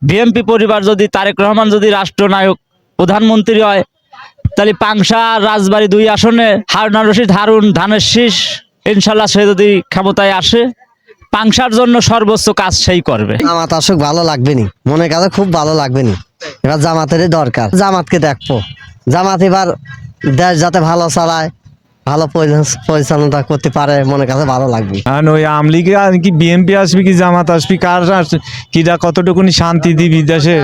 BNP পরিবার যদি তারেক রহমান যদি রাষ্ট্রনায়ক প্রধানমন্ত্রী হয়, তাহলে পাংশা রাজবাড়ী 2 আসনে হারুন রশিদ হারুন ধানের শীষ ইনশাল্লাহ সে যদি ক্ষমতায় আসে, পাংশার জন্য সর্বোচ্চ কাজ সেই করবে। জামাত আসুক, ভালো লাগবে নি, মনে কাছে খুব ভালো লাগবে নি। এবার জামাতেরই দরকার, জামাতকে দেখবো। জামাত এবার দেশ যাতে ভালো চালায়, ভালো পরিচালনা করতে পারে, মনে কাছে ভালো লাগবে। আর ওই আমলিগে কি বিএনপি আসবে কি জামাত আসবে, কার কিরা কতটুকুনি শান্তি দিবি দেশে,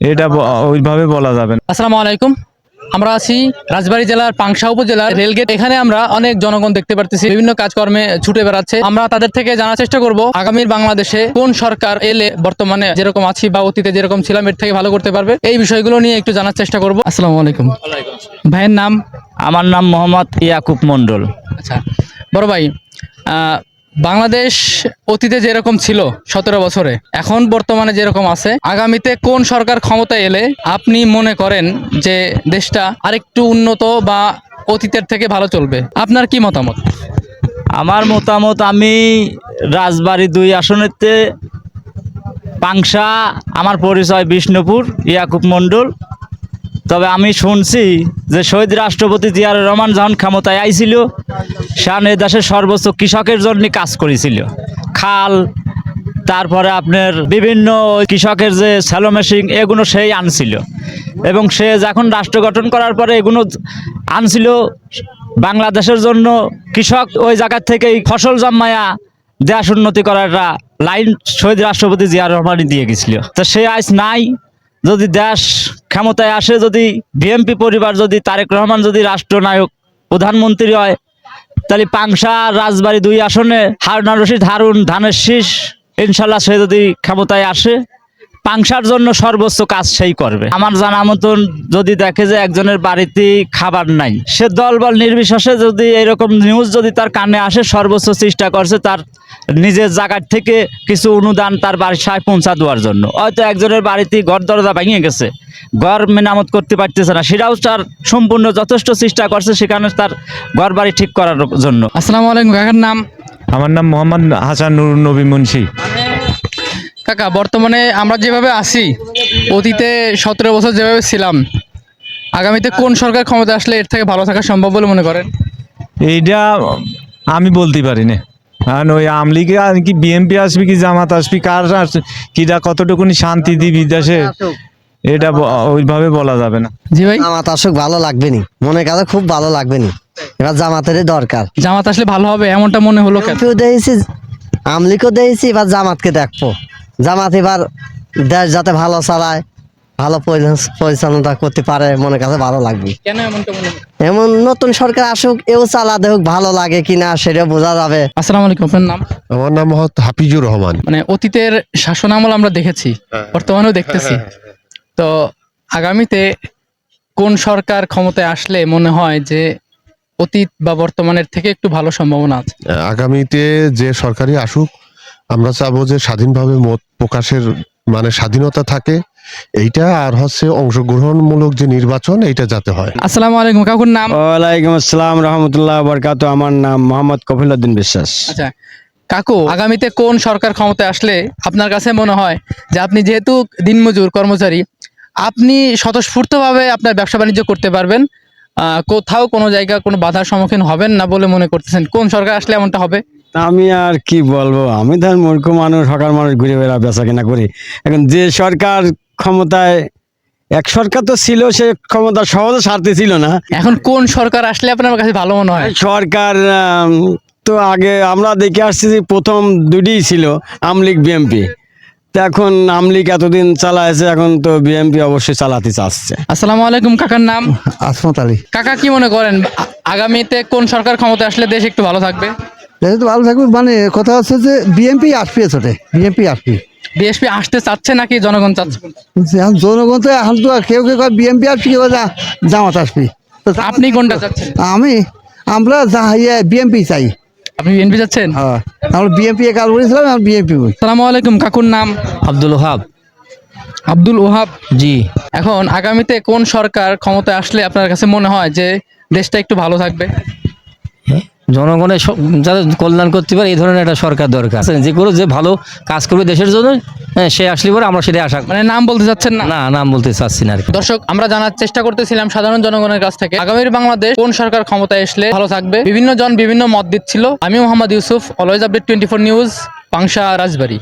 এটা ওইভাবে বলা যাবে না। আসসালামু আলাইকুম। আমরা আছি রাজবাড়ী জেলার পাংশা উপজেলার রেলগেট। এখানে আমরা অনেক জনগণ দেখতে পারতেছি, বিভিন্ন কাজকর্মে ছুটে বেড়াচ্ছে। আমরা তাদের থেকে জানার চেষ্টা করব আগামীর বাংলাদেশে কোন সরকার এলে বর্তমানে যেরকম আছি বা অতীতে যেরকম ছিলাম এর থেকে ভালো করতে পারবে। এই বিষয়গুলো নিয়ে একটু জানার চেষ্টা করব। আসসালামু আলাইকুম। ভাইয়ের নাম? আমার নাম মোহাম্মদ ইয়াকুব মন্ডল। আচ্ছা বড় ভাই, বাংলাদেশ অতীতে যেরকম ছিল 17 বছরে, এখন বর্তমানে যেরকম আছে, আগামীতে কোন সরকার ক্ষমতায় এলে আপনি মনে করেন যে দেশটা আরেকটু উন্নত বা অতীতের থেকে ভালো চলবে? আপনার কি মতামত? আমার মতামত, আমি রাজবাড়ী 2 আসনেতে পাংশা, আমার পরিচয় বিষ্ণুপুর, ইয়াকুব মন্ডল। তবে আমি শুনছি যে শহীদ রাষ্ট্রপতি জিয়াউর রহমান যখন ক্ষমতায় আইছিল, শান এ দেশের সর্বোচ্চ কৃষকের জন্য কাজ করেছিল। খাল, তারপরে আপনার বিভিন্ন কৃষকের যে স্যালো মেশিন, এগুলো সেই আনছিল। এবং সে যখন রাষ্ট্র গঠন করার পরে এগুলো আনছিল বাংলাদেশের জন্য। কৃষক ওই জায়গার থেকেই ফসল জন্মায়া দেশ উন্নতি করার একটা লাইন শহীদ রাষ্ট্রপতি জিয়াউর রহমানই দিয়ে গেছিল। তো সে আজ নাই। যদি দেশ ক্ষমতায় আসে, যদি বিএনপি পরিবার যদি তারেক রহমান যদি রাষ্ট্রনায়ক প্রধানমন্ত্রী হয়, তাহলে পাংশা রাজবাড়ী 2 আসনে হারুন রশিদ হারুন ধানের শীষ ইনশাল্লাহ সে যদি ক্ষমতায় আসে, পাংশার জন্য সর্বোচ্চ কাজ সেই করবে। আমার জানা মতন যদি দেখে যে একজনের বাড়িতে খাবার নাই, সে দলবল নির্বিশেষে যদি এরকম নিউজ যদি তার কানে আসে, সর্বোচ্চ চেষ্টা করছে তার নিজের জায়গার থেকে কিছু অনুদান তার বাড়ির সাথে পৌঁছা দেওয়ার জন্য। হয়তো একজনের বাড়িতে ঘর দরজা ভেঙে গেছে, ঘর মেরামত করতে পারতেছে না, সেটাও তার সম্পূর্ণ যথেষ্ট চেষ্টা করছে সেখানে তার ঘর বাড়ি ঠিক করার জন্য। আসসালামু আলাইকুম। কাকার নাম? আমার নাম মোহাম্মদ হাসান নুর নবী মুন্সি। কাকা, বর্তমানে আমরা যেভাবে আছি, অতীতে 17 বছর যেভাবে ছিলাম, আগামীতে কোন সরকার ক্ষমতা আসলে এর থেকে ভালো থাকা সম্ভব বলে মনে করেন? এইটা আমি বলতে পারি না। আর ওই আমলিগে কি বিএনপি আসবে কি জামাত আসবে, কার কিরা কতটুকুনি শান্তি দিবি দেশে, এটা ওইভাবে বলা যাবে না। জি ভাই? জামাত আসুক, ভালো লাগবে নি, মনে কাছে খুব ভালো লাগবে নি। এবার জামাতেরই দরকার। জামাত আসলে ভালো হবে এমনটা মনে হলো কেন? কেউ দেখেছি, আমলিকেও দেখেছি, এবার জামাতকে দেখবো। জামাত এবার দেশ যাতে ভালো চালায়, ভালো পরিচালনা করতে পারে, মনে কাছে ভালো লাগবে। কেন এমনটা মনে হলো? এমন নতুন সরকার আসুক, এও চালা দেখুক, ভালো লাগে কিনা সেটা বোঝা যাবে। আসসালামু আলাইকুম। আপনার নাম? আমার নাম মোহাম্মদ হাফিজুর রহমান। মানে অতীতের শাসনামল আমরা দেখেছি, বর্তমানেও দেখতেছি। তো আগামীতে কোন সরকার ক্ষমতায় আসলে মনে হয় যে অতীত বা বর্তমানের থেকে একটু ভালো সম্ভাবনা আছে? আগামীতে যে সরকারি আসুক, আমরা চাবো যে স্বাধীনভাবে মত প্রকাশের মানে স্বাধীনতা থাকে এইটা, আর হচ্ছে অংশগ্রহণমূলক যে নির্বাচন এইটা যাতে হয়। আসসালামু আলাইকুম। কাকুর নাম? ওয়ালাইকুম আসসালাম রহমতুল্লাহ বরকাত। আমার নাম মোহাম্মদ কফিলউদ্দিন বিশ্বাস। আচ্ছা কাকু, আগামীতে কোন সরকার ক্ষমতায় আসলে আপনার কাছে মনে হয় যে আপনি যেহেতু দিনমজুর কর্মচারী, আপনি স্বতঃস্ফূর্তভাবে আপনার ব্যবসা বাণিজ্য করতে পারবেন, কোথাও কোনো জায়গা কোনো বাধার সম্মুখীন হবেন না বলে মনে করতেছেন? কোন সরকার আসলে এমনটা হবে? আমি আর কি বলবো, আমি ধর মূর্খ মানুষ, হকার মানুষ, ঘুরে বেড়া বেচা কেনা করি। এখন যে সরকার ক্ষমতায়, এক সরকার তো ছিল, সে ক্ষমতা সহজে ছাড়তে ছিল না। এখন কোন সরকার আসলে আপনার কাছে ভালো মনে হয়? সরকার তো আগে আমরা দেখে আসছি যে প্রথম দুটিই ছিল, আমলিগ বিএমপি। তো এখন আমলিগ এতদিন চালাইছে, এখন তো বিএমপি অবশ্যই চালাতে চাচ্ছে। আসসালামু আলাইকুম। কাকার নাম? আসমত আলী। কাকা, কি মনে করেন আগামীতে কোন সরকার ক্ষমতায় আসলে দেশ একটু ভালো থাকবে? যেহেতু ভালো থাকবে, মানে কথা হচ্ছে যে বিএনপি আসবে, ছোটে বিএনপি আসবে। বিএসপি আসতে চাচ্ছে নাকি জনগণ চাচ্ছে? এখন জনগণ তো এখন তো কেউ কেউ বিএনপি আসবে, কেউ জামাত আসবে। তো আপনি কোনটা চাচ্ছেন? আমরা বিএনপি চাই। আপনি বিএনপি চাচ্ছেন? হ্যাঁ, আমরা বিএনপি কাল বলেছিলাম, আমরা বিএনপি। আসসালামু আলাইকুম। কাকুর নাম? আব্দুল ওহাব। আব্দুল ওহাব জি। এখন আগামীতে কোন সরকার ক্ষমতায় আসলে আপনার কাছে মনে হয় যে দেশটা একটু ভালো থাকবে? জনগণের যাতে কল্যাণ করতে পারে এই ধরনের একটা সরকার দরকার। যে কোনো যে ভালো কাজ করবে দেশের জন্য, সে আসলে পরে আমরা সেটা আশা মানে নাম বলতে চাচ্ছেন না? না, নাম বলতে চাচ্ছি না আর কি। দর্শক, আমরা জানার চেষ্টা করতেছিলাম সাধারণ জনগণের কাছ থেকে আগামীর বাংলাদেশ কোন সরকার ক্ষমতায় আসলে ভালো থাকবে। বিভিন্ন জন বিভিন্ন মত দিচ্ছিল। আমি Mohammad Yusuf, always update 24 news, Pangsha, রাজবাড়ী।